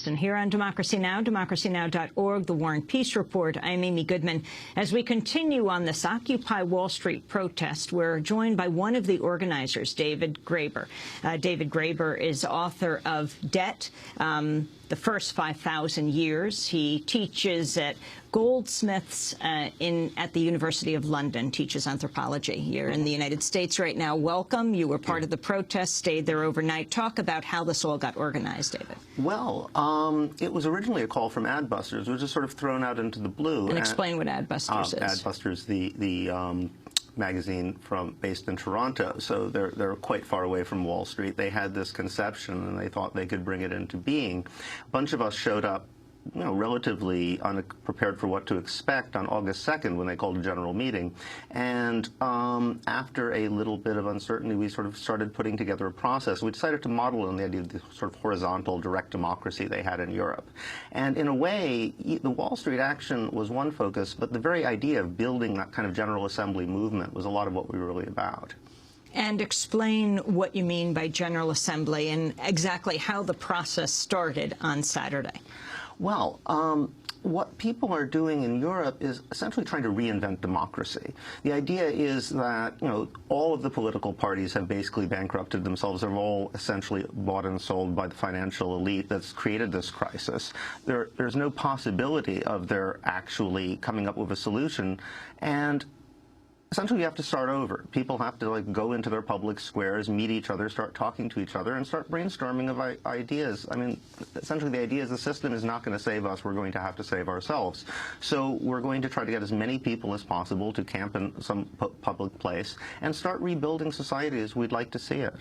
And here on Democracy Now!, democracynow.org, The War and Peace Report, I'm Amy Goodman. As we continue on this Occupy Wall Street protest, we're joined by one of the organizers, David Graeber. David Graeber is author of Debt, The First 5,000 Years. He teaches at Goldsmiths at the University of London, teaches anthropology. You're in the United States right now. Welcome. You were part of the protest, stayed there overnight. Talk about how this all got organized, David. Well, it was originally a call from Adbusters. It was just sort of thrown out into the blue. And explain what Adbusters is. Adbusters, the magazine based in Toronto, so they're quite far away from Wall Street. They had this conception, and they thought they could bring it into being. A bunch of us showed up, relatively unprepared for what to expect on August 2nd when they called a general meeting. And after a little bit of uncertainty, we sort of started putting together a process. We decided to model on the idea of the sort of horizontal direct democracy they had in Europe. And in a way, the Wall Street action was one focus, but the very idea of building that kind of General Assembly movement was a lot of what we were really about. And explain what you mean by General Assembly and exactly how the process started on Saturday. Well, what people are doing in Europe is essentially trying to reinvent democracy. The idea is that, all of the political parties have basically bankrupted themselves. They're all essentially bought and sold by the financial elite that's created this crisis. There's no possibility of their actually coming up with a solution. And essentially, you have to start over. People have to go into their public squares, meet each other, start talking to each other, and start brainstorming of ideas. I mean, essentially, the idea is the system is not going to save us. We're going to have to save ourselves. So we're going to try to get as many people as possible to camp in some public place and start rebuilding society as we'd like to see it.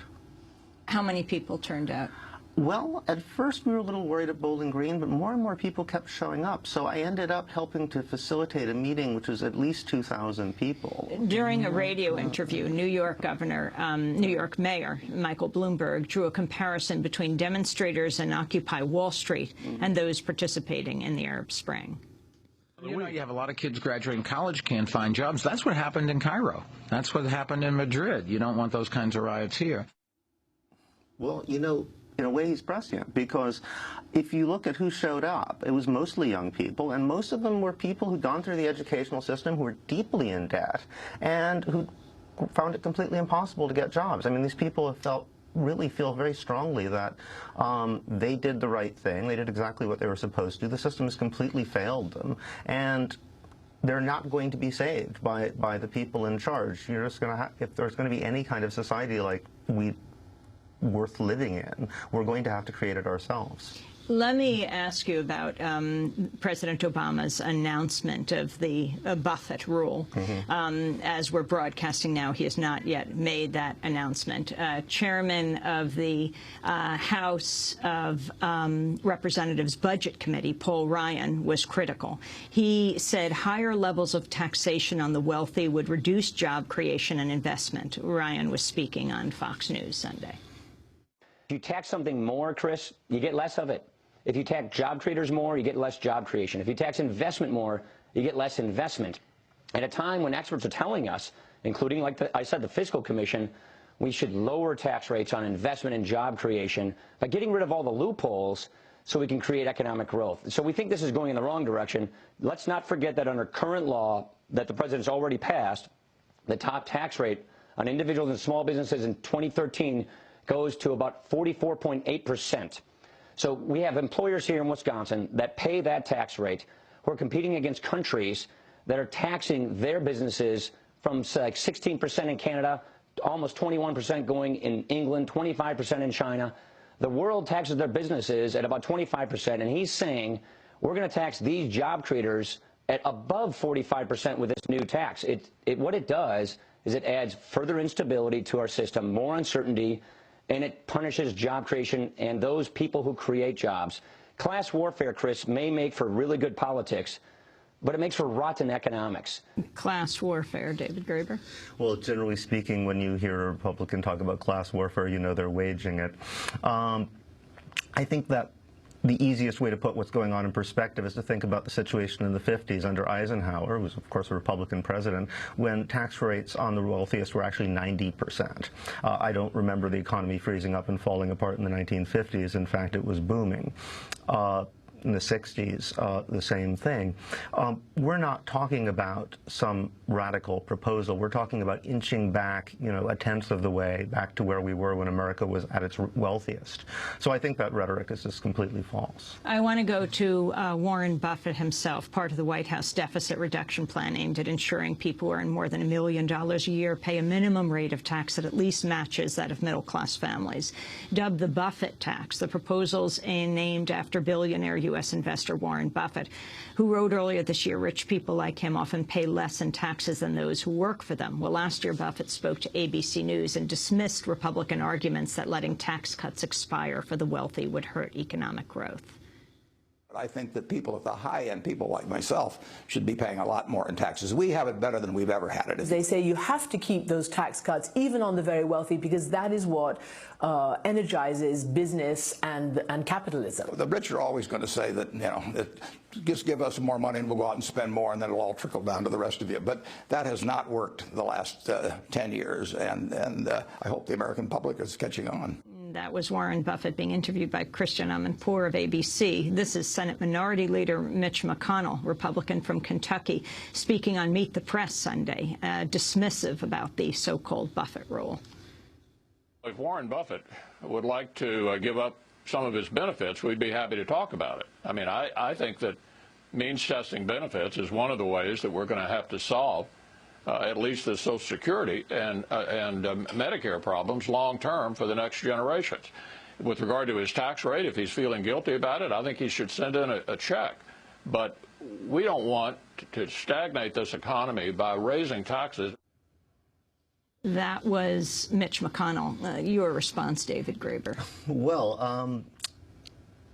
How many people turned out? Well, at first we were a little worried at Bowling Green, but more and more people kept showing up. So I ended up helping to facilitate a meeting which was at least 2,000 people. During a radio interview, New York Mayor Michael Bloomberg drew a comparison between demonstrators in Occupy Wall Street and those participating in the Arab Spring. You have a lot of kids graduating college, can't find jobs. That's what happened in Cairo. That's what happened in Madrid. You don't want those kinds of riots here. Well, in a way, he's prescient, because if you look at who showed up, it was mostly young people, and most of them were people who'd gone through the educational system, who were deeply in debt, and who found it completely impossible to get jobs. I mean, these people have really feel very strongly that they did the right thing. They did exactly what they were supposed to. The system has completely failed them, and they're not going to be saved by the people in charge. You're just going to if there's going to be any kind of society worth living in, we're going to have to create it ourselves. Let me ask you about President Obama's announcement of the Buffett Rule. As we're broadcasting now, he has not yet made that announcement. Chairman of the House of Representatives Budget Committee, Paul Ryan, was critical. He said higher levels of taxation on the wealthy would reduce job creation and investment. Ryan was speaking on Fox News Sunday. If you tax something more, Chris, you get less of it. If you tax job creators more, you get less job creation. If you tax investment more, you get less investment. At a time when experts are telling us, including, I said, the Fiscal Commission, we should lower tax rates on investment and job creation by getting rid of all the loopholes so we can create economic growth. So we think this is going in the wrong direction. Let's not forget that under current law that the president's already passed, the top tax rate on individuals and small businesses in 2013 goes to about 44.8%. So we have employers here in Wisconsin that pay that tax rate who are competing against countries that are taxing their businesses from like 16% in Canada, almost 21% going in England, 25% in China. The world taxes their businesses at about 25%, and he's saying we're going to tax these job creators at above 45% with this new tax. What it does is it adds further instability to our system, more uncertainty, and it punishes job creation and those people who create jobs. Class warfare, Chris, may make for really good politics, but it makes for rotten economics. Class warfare, David Graeber? Well, generally speaking, when you hear a Republican talk about class warfare, you know they're waging it. I think that the easiest way to put what's going on in perspective is to think about the situation in the 50s under Eisenhower, who was, of course, a Republican president, when tax rates on the wealthiest were actually 90%. I don't remember the economy freezing up and falling apart in the 1950s. In fact, it was booming. In the 60s, the same thing. We're not talking about some radical proposal. We're talking about inching back, a tenth of the way back to where we were when America was at its wealthiest. So I think that rhetoric is just completely false. I want to go to Warren Buffett himself. Part of the White House deficit reduction plan aimed at ensuring people who earn more than $1 million a year pay a minimum rate of tax that at least matches that of middle-class families. Dubbed the Buffett tax, the proposal's named after billionaire U.S. investor Warren Buffett, who wrote earlier this year, rich people like him often pay less in taxes than those who work for them. Well, last year, Buffett spoke to ABC News and dismissed Republican arguments that letting tax cuts expire for the wealthy would hurt economic growth. I think that people at the high end, people like myself, should be paying a lot more in taxes. We have it better than we've ever had it. They say you have to keep those tax cuts, even on the very wealthy, because that is what energizes business and capitalism. The rich are always going to say that, just give us more money and we'll go out and spend more, and then it'll all trickle down to the rest of you. But that has not worked the last 10 years, and I hope the American public is catching on. That was Warren Buffett being interviewed by Christian Amanpour of ABC. This is Senate Minority Leader Mitch McConnell, Republican from Kentucky, speaking on Meet the Press Sunday, dismissive about the so-called Buffett Rule. If Warren Buffett would like to give up some of his benefits, we'd be happy to talk about it. I mean, I think that means testing benefits is one of the ways that we're going to have to solve at least the Social Security and Medicare problems long-term for the next generations. With regard to his tax rate, if he's feeling guilty about it, I think he should send in a check. But we don't want to stagnate this economy by raising taxes. That was Mitch McConnell. Your response, David Graeber. Well,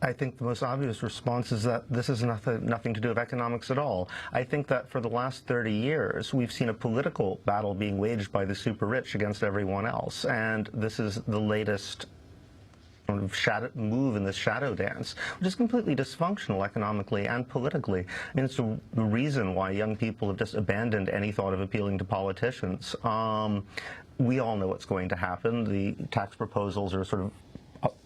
I think the most obvious response is that this has nothing to do with economics at all. I think that for the last 30 years, we've seen a political battle being waged by the super rich against everyone else, and this is the latest move in this shadow dance, which is completely dysfunctional economically and politically. I mean, it's the reason why young people have just abandoned any thought of appealing to politicians. We all know what's going to happen. The tax proposals are sort of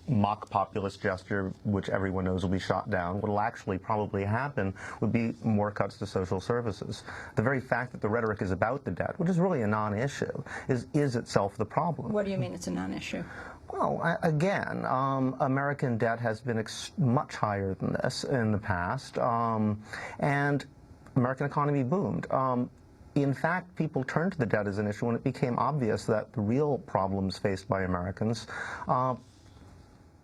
mock populist gesture, which everyone knows will be shot down. What will actually probably happen would be more cuts to social services. The very fact that the rhetoric is about the debt, which is really a non-issue, is itself the problem. What do you mean it's a non-issue? Well, again, American debt has been much higher than this in the past, and American economy boomed. In fact, people turned to the debt as an issue when it became obvious that the real problems faced by Americans,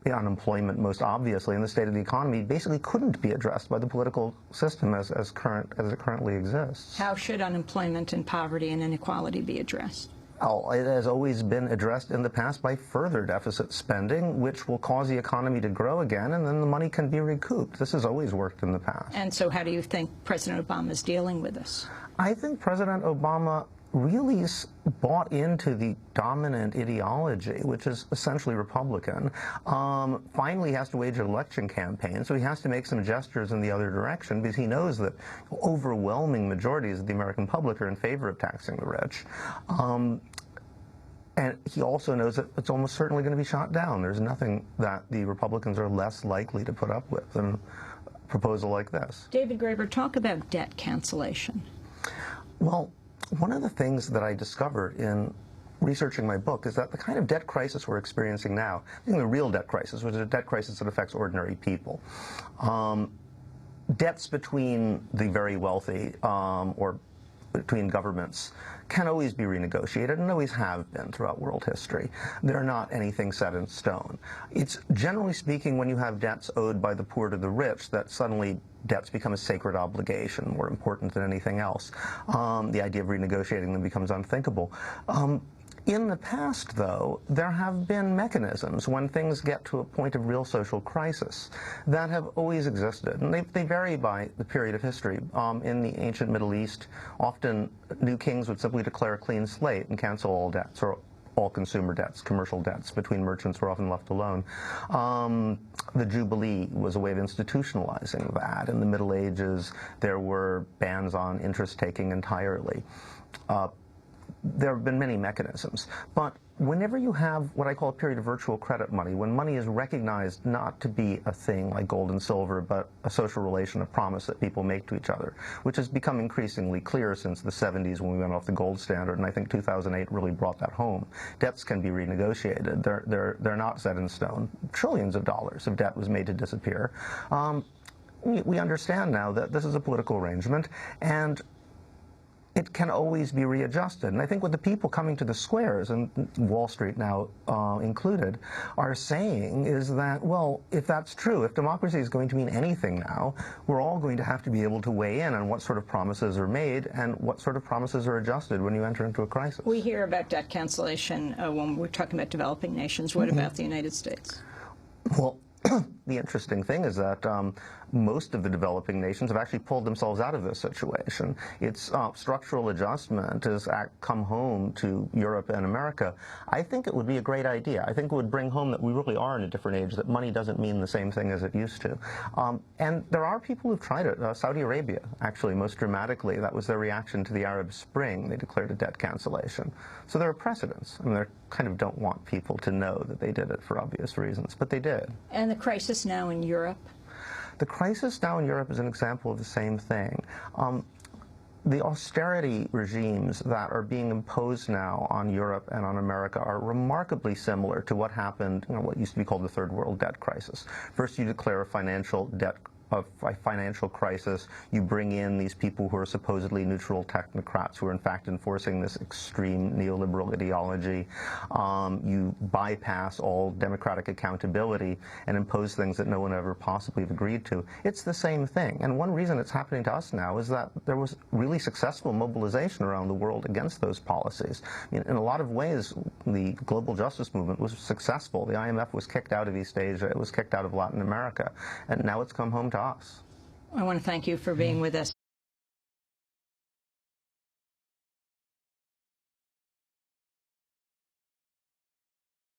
unemployment most obviously, and the state of the economy basically couldn't be addressed by the political system as it currently exists. How should unemployment and poverty and inequality be addressed? Oh, it has always been addressed in the past by further deficit spending, which will cause the economy to grow again, and then the money can be recouped. This has always worked in the past. And so how do you think President Obama is dealing with this? I think President Obama really bought into the dominant ideology, which is essentially Republican. Finally, he has to wage an election campaign, so he has to make some gestures in the other direction because he knows that overwhelming majorities of the American public are in favor of taxing the rich. And he also knows that it's almost certainly going to be shot down. There's nothing that the Republicans are less likely to put up with than a proposal like this. David Graeber, talk about debt cancellation. Well, one of the things that I discovered in researching my book is that the kind of debt crisis we're experiencing now, the real debt crisis, which is a debt crisis that affects ordinary people, debts between the very wealthy or between governments can always be renegotiated and always have been throughout world history. They're not anything set in stone. It's generally speaking when you have debts owed by the poor to the rich that suddenly debts become a sacred obligation, more important than anything else. The idea of renegotiating them becomes unthinkable. In the past, though, there have been mechanisms when things get to a point of real social crisis that have always existed, and they vary by the period of history. In the ancient Middle East, often new kings would simply declare a clean slate and cancel all debts, or all consumer debts, commercial debts between merchants were often left alone. The Jubilee was a way of institutionalizing that. In the Middle Ages, there were bans on interest-taking entirely. There have been many mechanisms, but whenever you have what I call a period of virtual credit money, when money is recognized not to be a thing like gold and silver, but a social relation, a promise that people make to each other, which has become increasingly clear since the 70s when we went off the gold standard, and I think 2008 really brought that home. Debts can be renegotiated. They're not set in stone. Trillions of dollars of debt was made to disappear. We understand now that this is a political arrangement, and it can always be readjusted. And I think what the people coming to the squares, and Wall Street now included, are saying is that, well, if that's true, if democracy is going to mean anything now, we're all going to have to be able to weigh in on what sort of promises are made and what sort of promises are adjusted when you enter into a crisis. We hear about debt cancellation when we're talking about developing nations. What about the United States? Well, the interesting thing is that most of the developing nations have actually pulled themselves out of this situation. It's structural adjustment has come home to Europe and America. I think it would be a great idea. I think it would bring home that we really are in a different age, that money doesn't mean the same thing as it used to. And there are people who've tried it. Saudi Arabia, actually, most dramatically, that was their reaction to the Arab Spring. They declared a debt cancellation. So there are precedents. I mean, they kind of don't want people to know that they did it for obvious reasons, but they did. And the crisis now in Europe? The crisis now in Europe is an example of the same thing. The austerity regimes that are being imposed now on Europe and on America are remarkably similar to what happened, what used to be called the Third World Debt Crisis. First, you declare a financial crisis, you bring in these people who are supposedly neutral technocrats who are in fact enforcing this extreme neoliberal ideology. You bypass all democratic accountability and impose things that no one ever possibly have agreed to. It's the same thing. And one reason it's happening to us now is that there was really successful mobilization around the world against those policies. In a lot of ways, the global justice movement was successful. The IMF was kicked out of East Asia. It was kicked out of Latin America. And now it's come home to us. I want to thank you for being with us.